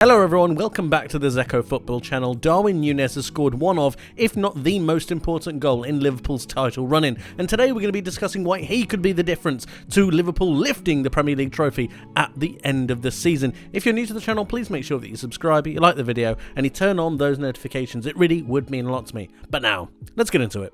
Hello everyone, welcome back to the Zekko Football channel. Darwin Nunez has scored one of, if not the most important goal in Liverpool's title run-in, and today we're going to be discussing why he could be the difference to Liverpool lifting the Premier League trophy at the end of the season. If you're new to the channel, please make sure that you subscribe, you like the video, and you turn on those notifications. It really would mean a lot to me. But now, let's get into it.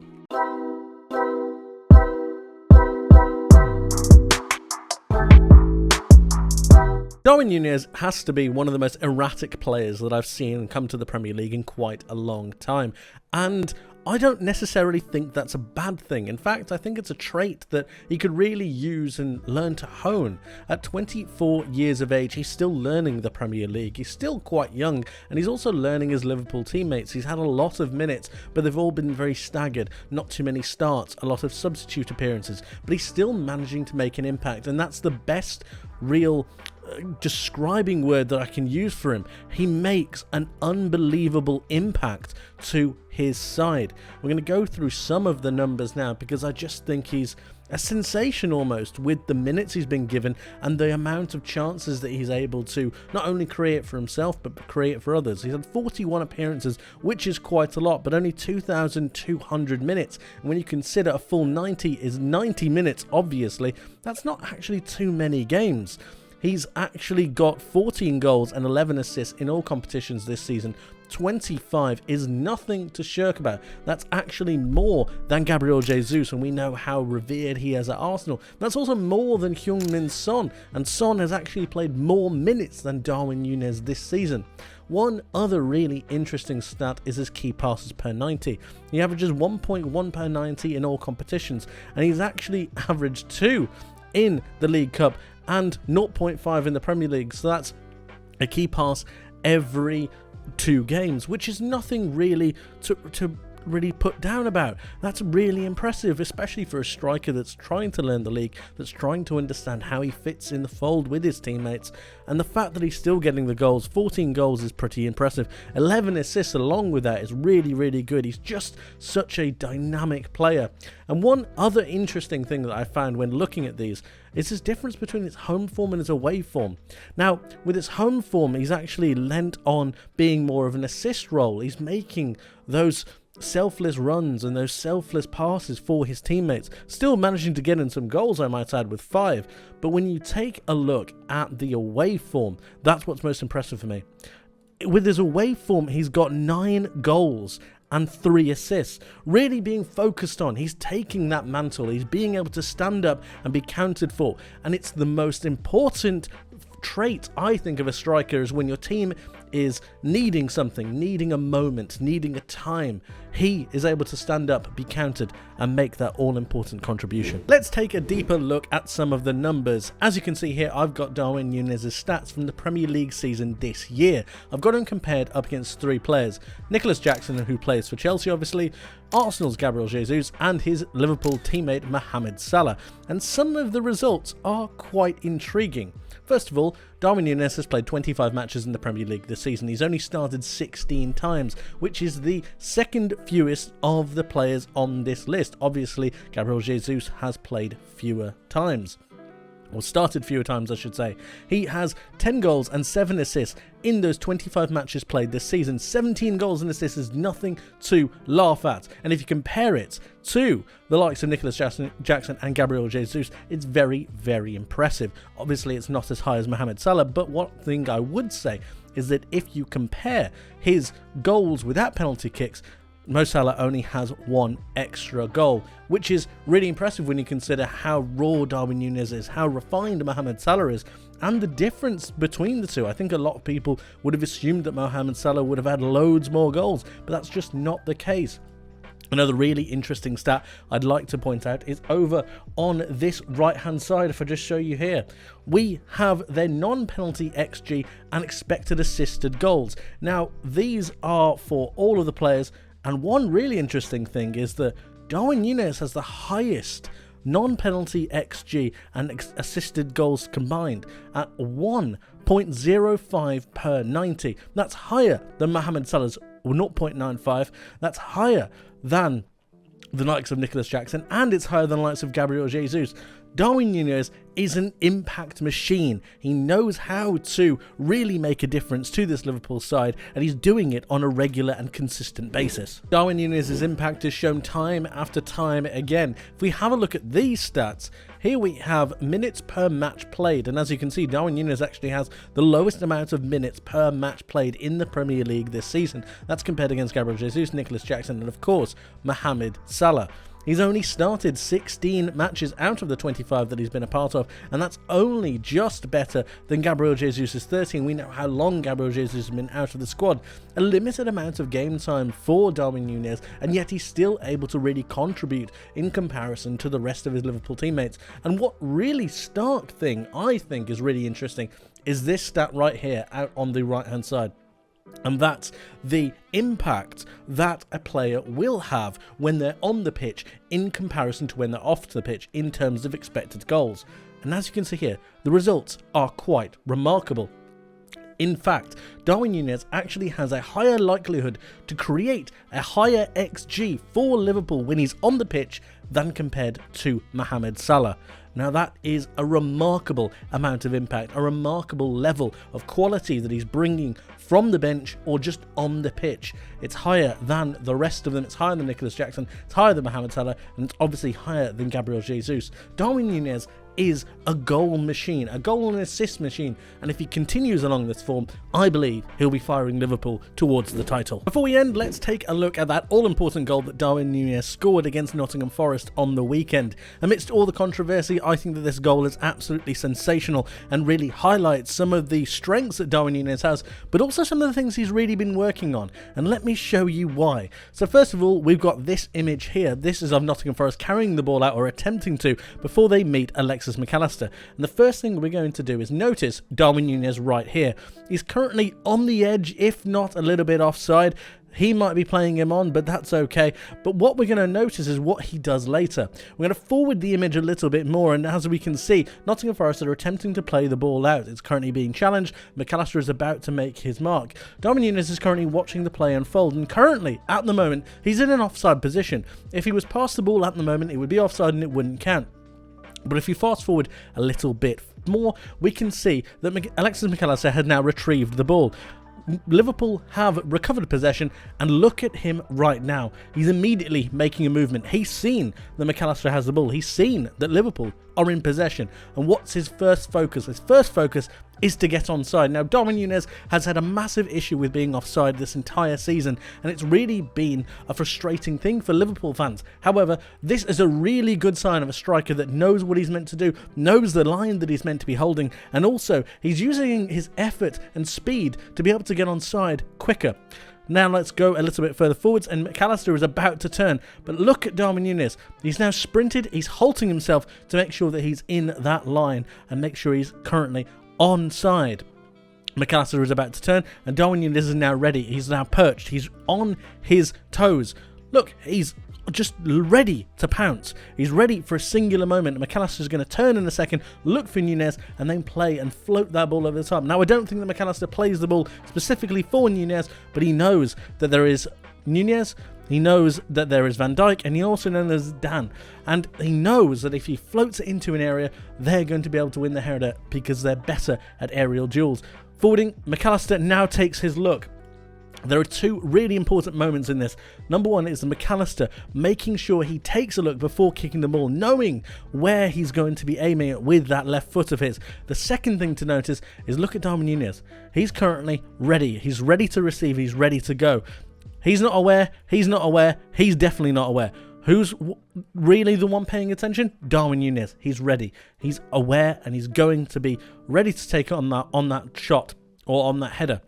Darwin Nunez has to be one of the most erratic players that I've seen come to the Premier League in quite a long time, and I don't necessarily think that's a bad thing. In fact, I think it's a trait that he could really use and learn to hone. At 24 years of age, he's still learning the Premier League. He's still quite young, and he's also learning his Liverpool teammates. He's had a lot of minutes, but they've all been very staggered. Not too many starts, a lot of substitute appearances, but he's still managing to make an impact, and that's the best real describing word that I can use for him. He makes an unbelievable impact to his side. We're going to go through some of the numbers now because I just think he's a sensation almost with the minutes he's been given and the amount of chances that he's able to not only create for himself but create for others. He's had 41 appearances, which is quite a lot, but only 2,200 minutes. And when you consider a full 90 is 90 minutes, obviously, that's not actually too many games. He's actually got 14 goals and 11 assists in all competitions this season. 25 is nothing to shirk about. That's actually more than Gabriel Jesus, and we know how revered he is at Arsenal. That's also more than Heung-min Son, and Son has actually played more minutes than Darwin Nunez this season. One other really interesting stat is his key passes per 90. He averages 1.1 per 90 in all competitions, and he's actually averaged 2 in the League Cup and 0.5 in the Premier League, so that's a key pass every 2 games, which is nothing really to really put down about. That's really impressive, especially for a striker that's trying to learn the league, that's trying to understand how he fits in the fold with his teammates, and the fact that he's still getting the goals. 14 goals is pretty impressive. 11 assists along with that is really, really good. He's just such a dynamic player. And one other interesting thing that I found when looking at these is his difference between his home form and his away form. Now, with his home form, he's actually lent on being more of an assist role. He's making those selfless runs and those selfless passes for his teammates, still managing to get in some goals, I might add, with 5. But when you take a look at the away form, that's what's most impressive for me. With his away form, he's got 9 goals and 3 assists, really being focused on. He's taking that mantle, he's being able to stand up and be counted for, and it's the most important trait, I think, of a striker, is when your team is needing something, needing a moment, needing a time, he is able to stand up, be counted, and make that all-important contribution. Let's take a deeper look at some of the numbers. As you can see here, I've got Darwin Nunez's stats from the Premier League season this year. I've got him compared up against 3 players: Nicholas Jackson, who plays for Chelsea obviously, Arsenal's Gabriel Jesus, and his Liverpool teammate Mohamed Salah. And some of the results are quite intriguing. First of all, Darwin Nunez has played 25 matches in the Premier League this season. He's only started 16 times, which is the second fewest of the players on this list. Obviously, Gabriel Jesus has played fewer times. Or started fewer times, I should say. He has 10 goals and 7 assists in those 25 matches played this season. 17 goals and assists is nothing to laugh at. And if you compare it to the likes of Nicholas Jackson and Gabriel Jesus, it's very, very impressive. Obviously, it's not as high as Mohamed Salah, but one thing I would say is that if you compare his goals without penalty kicks, Mo Salah only has 1 extra goal, which is really impressive when you consider how raw Darwin Nunez is, how refined Mohamed Salah is, and the difference between the two. I think a lot of people would have assumed that Mohamed Salah would have had loads more goals, but that's just not the case. Another really interesting stat I'd like to point out is over on this right hand side. If I just show you here, we have their non-penalty XG and expected assisted goals. Now, these are for all of the players. And one really interesting thing is that Darwin Nunez has the highest non-penalty XG and assisted goals combined at 1.05 per 90. That's higher than Mohamed Salah's 0.95. That's higher than the likes of Nicholas Jackson, and it's higher than the likes of Gabriel Jesus. Darwin Nunez is an impact machine. He knows how to really make a difference to this Liverpool side, and he's doing it on a regular and consistent basis. Darwin Nunez's impact is shown time after time again. If we have a look at these stats, here we have minutes per match played, and as you can see, Darwin Nunez actually has the lowest amount of minutes per match played in the Premier League this season. That's compared against Gabriel Jesus, Nicholas Jackson, and of course, Mohamed Salah. He's only started 16 matches out of the 25 that he's been a part of, and that's only just better than Gabriel Jesus' 13. We know how long Gabriel Jesus has been out of the squad. A limited amount of game time for Darwin Nunez, and yet he's still able to really contribute in comparison to the rest of his Liverpool teammates. And what really stark thing I think is really interesting is this stat right here out on the right hand side. And that's the impact that a player will have when they're on the pitch in comparison to when they're off the pitch in terms of expected goals. And as you can see here, the results are quite remarkable. In fact, Darwin Nunez actually has a higher likelihood to create a higher XG for Liverpool when he's on the pitch than compared to Mohamed Salah. Now that is a remarkable amount of impact, a remarkable level of quality that he's bringing from the bench or just on the pitch. It's higher than the rest of them, it's higher than Nicholas Jackson, it's higher than Mohamed Salah, and it's obviously higher than Gabriel Jesus. Darwin Nunez is a goal machine, a goal and assist machine, and if he continues along this form, I believe he'll be firing Liverpool towards the title. Before we end, let's take a look at that all-important goal that Darwin Nunez scored against Nottingham Forest on the weekend. Amidst all the controversy, I think that this goal is absolutely sensational and really highlights some of the strengths that Darwin Nunez has, but also some of the things he's really been working on, and let me show you why. So first of all, we've got this image here. This is of Nottingham Forest carrying the ball out, or attempting to, before they meet Alexis McAllister. And the first thing we're going to do is notice Darwin Nunez right here. He's currently on the edge, if not a little bit offside. He might be playing him on, but that's okay. But what we're going to notice is what he does later. We're going to forward the image a little bit more, and as we can see, Nottingham Forest are attempting to play the ball out. It's currently being challenged. McAllister is about to make his mark. Darwin Nunez is currently watching the play unfold, and currently, at the moment, he's in an offside position. If he was past the ball at the moment, it would be offside and it wouldn't count. But if you fast forward a little bit more, we can see that Alexis McAllister had now retrieved the ball. Liverpool have recovered possession, and look at him right now. He's immediately making a movement. He's seen that McAllister has the ball. He's seen that Liverpool are in possession. And what's his first focus? His first focus is to get onside. Now, Darwin Nunez has had a massive issue with being offside this entire season, and it's really been a frustrating thing for Liverpool fans. However, this is a really good sign of a striker that knows what he's meant to do, knows the line that he's meant to be holding, and also he's using his effort and speed to be able to get onside quicker. Now let's go a little bit further forwards, and McAllister is about to turn, but look at Darwin Nunez. He's now sprinted, he's halting himself to make sure that he's in that line and make sure he's currently onside. McAllister is about to turn, and Darwin Nunez is now ready. He's now perched. He's on his toes. Look, he's just ready to pounce. He's ready for a singular moment. McAllister is going to turn in a second, look for Nunez, and then play and float that ball over the top. Now, I don't think that McAllister plays the ball specifically for Nunez, but he knows that there is Nunez, he knows that there is Van Dijk, and he also knows Dan. And he knows that if he floats it into an area, they're going to be able to win the header because they're better at aerial duels. Forwarding, McAllister now takes his look. There are two really important moments in this. Number one is McAllister making sure he takes a look before kicking the ball, knowing where he's going to be aiming it with that left foot of his. The second thing to notice is look at Darwin Nunez. He's currently ready. He's ready to receive. He's ready to go. He's not aware. He's not aware. He's definitely not aware. Who's really the one paying attention? Darwin Nunez. He's ready. He's aware, and he's going to be ready to take on that shot or on that header.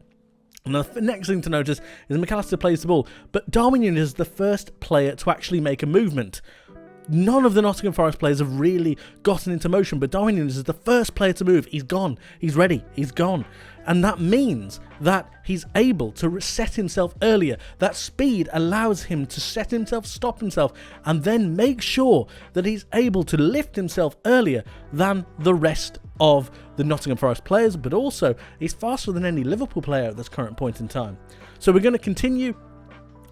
And the next thing to notice is McAllister plays the ball, but Darwin Nunez is the first player to actually make a movement. None of the Nottingham Forest players have really gotten into motion, but Darwin Nunez is the first player to move. He's gone. He's ready. He's gone. And that means that he's able to reset himself earlier. That speed allows him to set himself, stop himself, and then make sure that he's able to lift himself earlier than the rest of the Nottingham Forest players, but also he's faster than any Liverpool player at this current point in time. So we're going to continue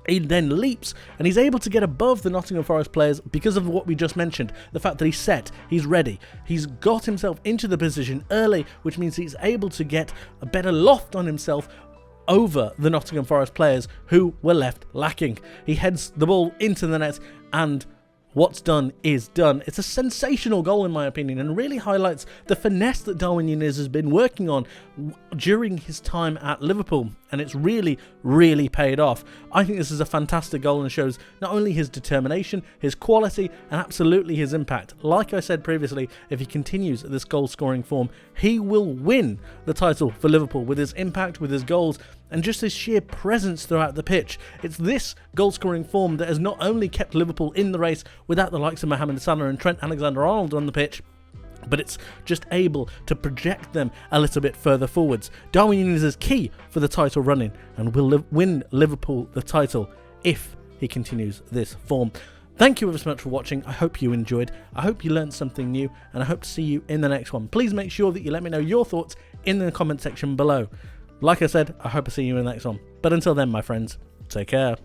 He then leaps and he's able to get above the Nottingham Forest players because of what we just mentioned. The fact that he's set, he's ready. He's got himself into the position early, which means he's able to get a better loft on himself over the Nottingham Forest players who were left lacking. He heads the ball into the net and what's done is done. It's a sensational goal in my opinion and really highlights the finesse that Darwin Nunez has been working on during his time at Liverpool, and it's really, really paid off. I think this is a fantastic goal and shows not only his determination, his quality, and absolutely his impact. Like I said previously, if he continues this goal scoring form, he will win the title for Liverpool with his impact, with his goals, and just his sheer presence throughout the pitch. It's this goal-scoring form that has not only kept Liverpool in the race without the likes of Mohamed Salah and Trent Alexander-Arnold on the pitch, but it's just able to project them a little bit further forwards. Darwin Nunez is key for the title running and will win Liverpool the title if he continues this form. Thank you ever so much for watching. I hope you enjoyed. I hope you learned something new, and I hope to see you in the next one. Please make sure that you let me know your thoughts in the comment section below. Like I said, I hope I see you in the next one. But until then, my friends, take care.